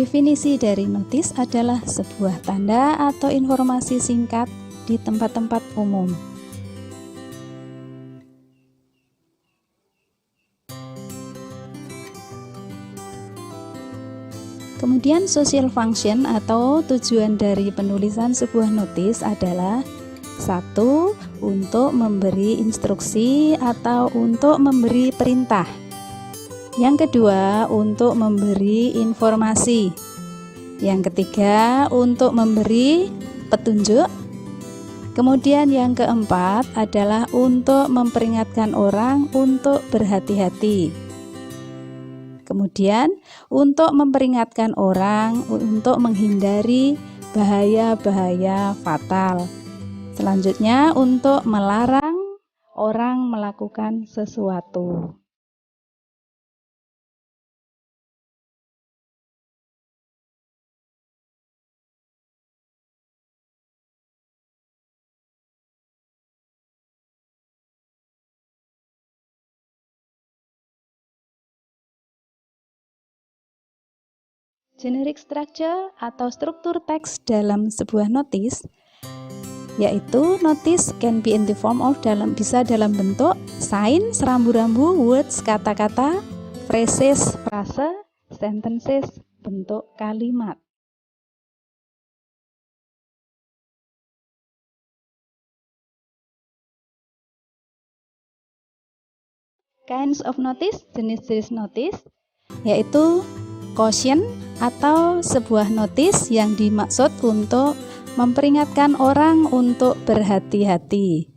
Definisi dari notis adalah sebuah tanda atau informasi singkat di tempat-tempat umum. Kemudian social function atau tujuan dari penulisan sebuah notis adalah: 1. Untuk memberi instruksi atau untuk memberi perintah. Yang kedua, untuk memberi informasi. Yang ketiga, untuk memberi petunjuk. Kemudian yang keempat adalah untuk memperingatkan orang untuk berhati-hati. Kemudian untuk memperingatkan orang untuk menghindari bahaya-bahaya fatal. Selanjutnya untuk melarang orang melakukan sesuatu. Generic structure atau struktur teks dalam sebuah notis, yaitu notis can be in the form of bisa dalam bentuk signs, rambu-rambu, words, kata-kata, phrases, frase, sentences, bentuk kalimat. Kinds of notice, jenis-jenis notis, yaitu caution atau sebuah notis yang dimaksud untuk memperingatkan orang untuk berhati-hati.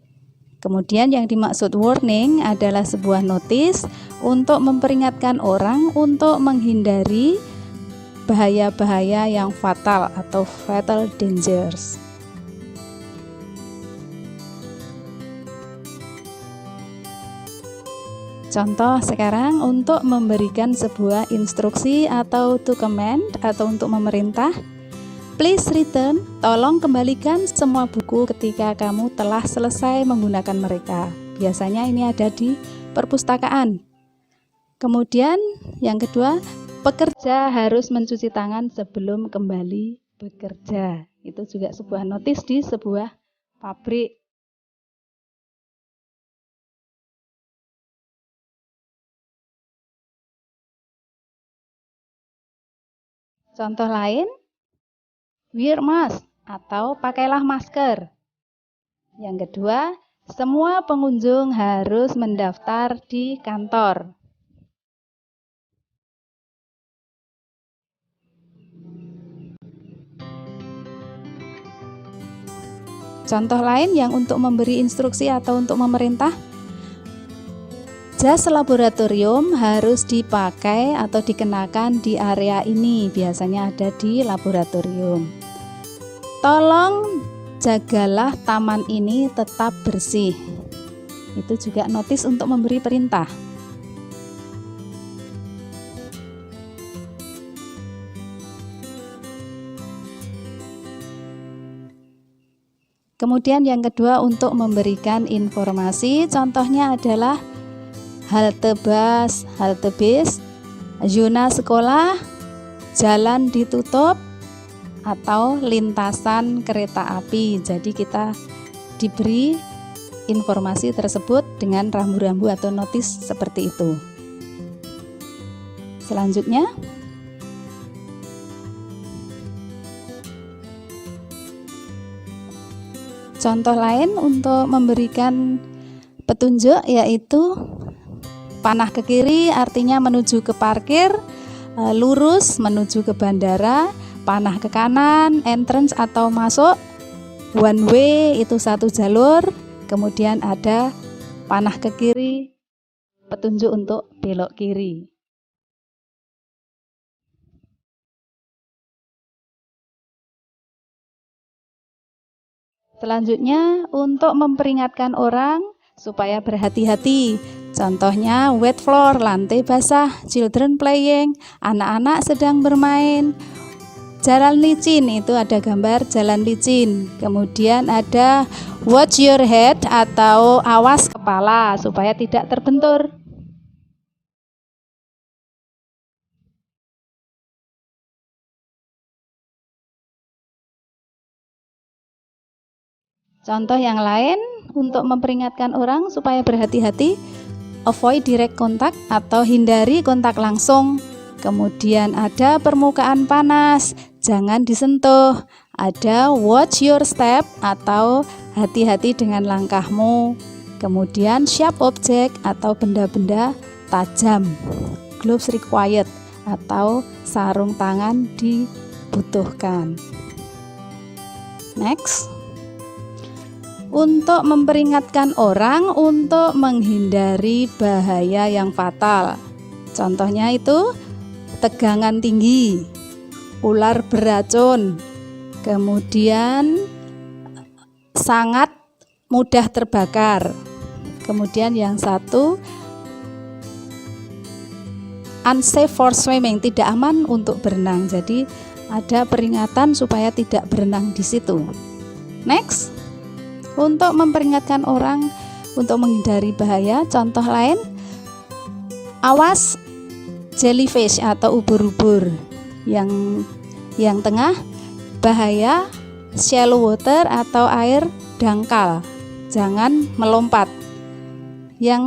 Kemudian yang dimaksud warning adalah sebuah notis untuk memperingatkan orang untuk menghindari bahaya-bahaya yang fatal atau fatal dangers. Contoh sekarang untuk memberikan sebuah instruksi atau to command atau untuk memerintah. Please return, tolong kembalikan semua buku ketika kamu telah selesai menggunakan mereka. Biasanya ini ada di perpustakaan. Kemudian yang kedua, pekerja harus mencuci tangan sebelum kembali bekerja. Itu juga sebuah notis di sebuah pabrik. Contoh lain, wear mask atau pakailah masker. Yang kedua, semua pengunjung harus mendaftar di kantor. Contoh lain yang untuk memberi instruksi atau untuk memerintah, jas laboratorium harus dipakai atau dikenakan di area ini, biasanya ada di laboratorium. Tolong jagalah taman ini tetap bersih. Itu juga notis untuk memberi perintah. Kemudian yang kedua untuk memberikan informasi, contohnya adalah halte bus, halte bis, zona sekolah, jalan ditutup, atau lintasan kereta api. Jadi kita diberi informasi tersebut dengan rambu-rambu atau notis seperti itu. Selanjutnya, contoh lain untuk memberikan petunjuk yaitu panah ke kiri artinya menuju ke parkir, lurus menuju ke bandara, panah ke kanan entrance atau masuk, one way itu satu jalur, kemudian ada panah ke kiri petunjuk untuk belok kiri. Selanjutnya untuk memperingatkan orang supaya berhati-hati. Contohnya wet floor, lantai basah, children playing, anak-anak sedang bermain. Jalan licin, itu ada gambar jalan licin. Kemudian ada watch your head atau awas kepala supaya tidak terbentur. Contoh yang lain untuk memperingatkan orang supaya berhati-hati, avoid direct contact atau hindari kontak langsung. Kemudian ada permukaan panas, jangan disentuh. Ada watch your step atau hati-hati dengan langkahmu. Kemudian sharp object atau benda-benda tajam. Gloves required atau sarung tangan dibutuhkan. Next. Untuk memperingatkan orang untuk menghindari bahaya yang fatal. Contohnya itu tegangan tinggi, ular beracun, kemudian sangat mudah terbakar. Kemudian yang satu, unsafe for swimming, tidak aman untuk berenang. Jadi ada peringatan supaya tidak berenang di situ. Next. Untuk memperingatkan orang untuk menghindari bahaya, contoh lain, awas jellyfish atau ubur-ubur. Yang tengah, bahaya shallow water atau air dangkal, jangan melompat. Yang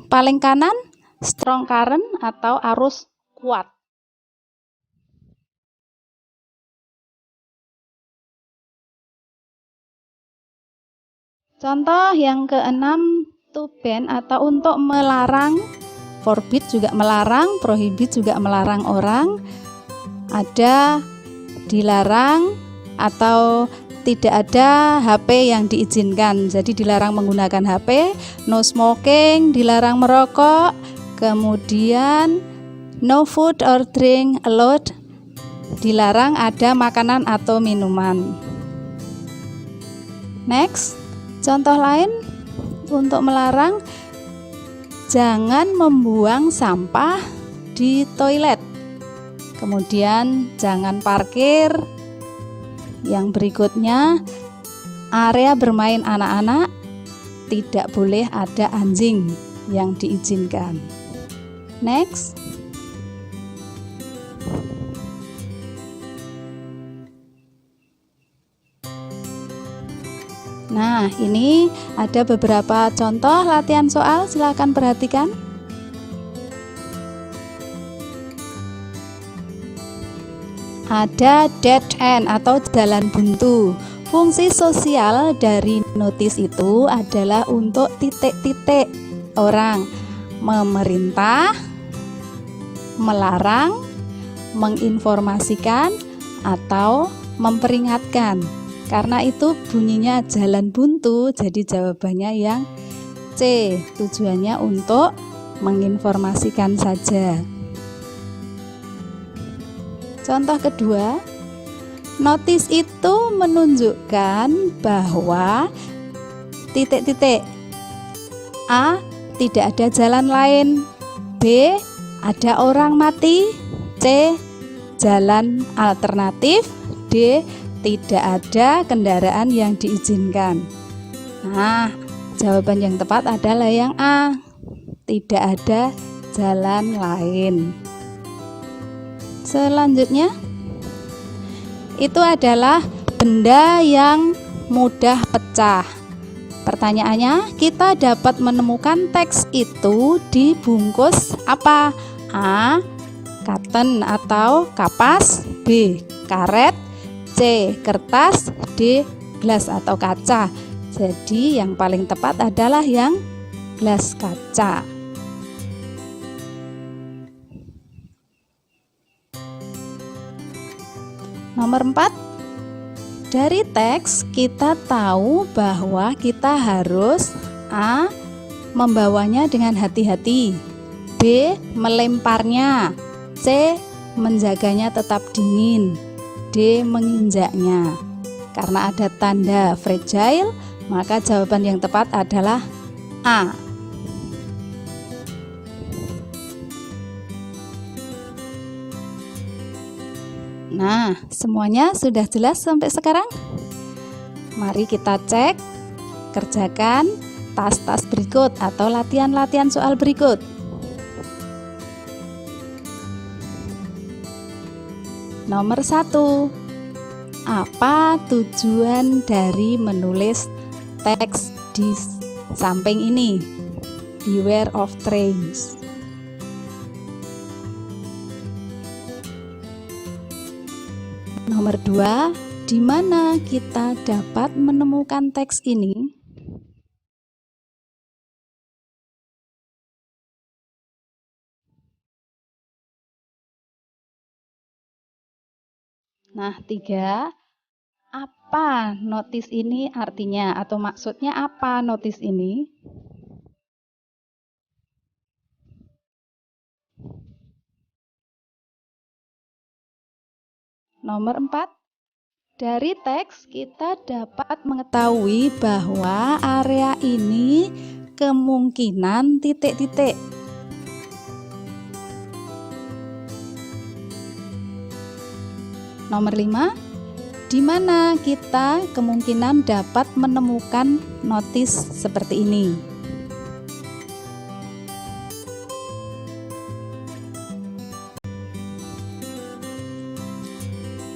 paling kanan, strong current atau arus kuat. Contoh yang keenam, to ban atau untuk melarang, forbid juga melarang, prohibit juga melarang orang. Ada dilarang atau tidak ada HP yang diizinkan, jadi dilarang menggunakan HP, no smoking, dilarang merokok, kemudian no food or drink allowed, dilarang ada makanan atau minuman. Next. Contoh lain untuk melarang, jangan membuang sampah di toilet. Kemudian jangan parkir. Yang berikutnya, area bermain anak-anak tidak boleh ada anjing yang diizinkan. Next. Nah, ini ada beberapa contoh latihan soal, silakan perhatikan. Ada dead end atau jalan buntu. Fungsi sosial dari notis itu adalah untuk titik-titik orang, memerintah, melarang, menginformasikan, atau memperingatkan. Karena itu bunyinya jalan buntu, jadi jawabannya yang C. Tujuannya untuk menginformasikan saja. Contoh kedua, notis itu menunjukkan bahwa titik-titik A. Tidak ada jalan lain, B. Ada orang mati, C. Jalan alternatif, D. Tidak ada kendaraan yang diizinkan. Nah, jawaban yang tepat adalah yang A. Tidak ada jalan lain. Selanjutnya, itu adalah benda yang mudah pecah. Pertanyaannya, kita dapat menemukan teks itu di bungkus apa? A. Cotton atau kapas, B. Karet, C. Kertas, D. Gelas atau kaca. Jadi yang paling tepat adalah yang gelas kaca. Nomor 4. Dari teks kita tahu bahwa kita harus A. Membawanya dengan hati-hati, B. Melemparnya, C. Menjaganya tetap dingin, D. Menginjaknya. Karena ada tanda fragile, maka jawaban yang tepat adalah A. Nah, semuanya sudah jelas sampai sekarang? Mari kita cek, kerjakan tas-tas berikut atau latihan-latihan soal berikut. Nomor 1. Apa tujuan dari menulis teks di samping ini, beware of trains. Nomor 2, di mana kita dapat menemukan teks ini? Nah, 3, apa notis ini artinya atau maksudnya apa notis ini? Nomor 4, dari teks kita dapat mengetahui bahwa area ini kemungkinan titik-titik. Nomor 5, di mana kita kemungkinan dapat menemukan notis seperti ini.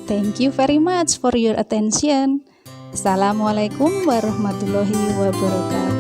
Thank you very much for your attention. Assalamualaikum warahmatullahi wabarakatuh.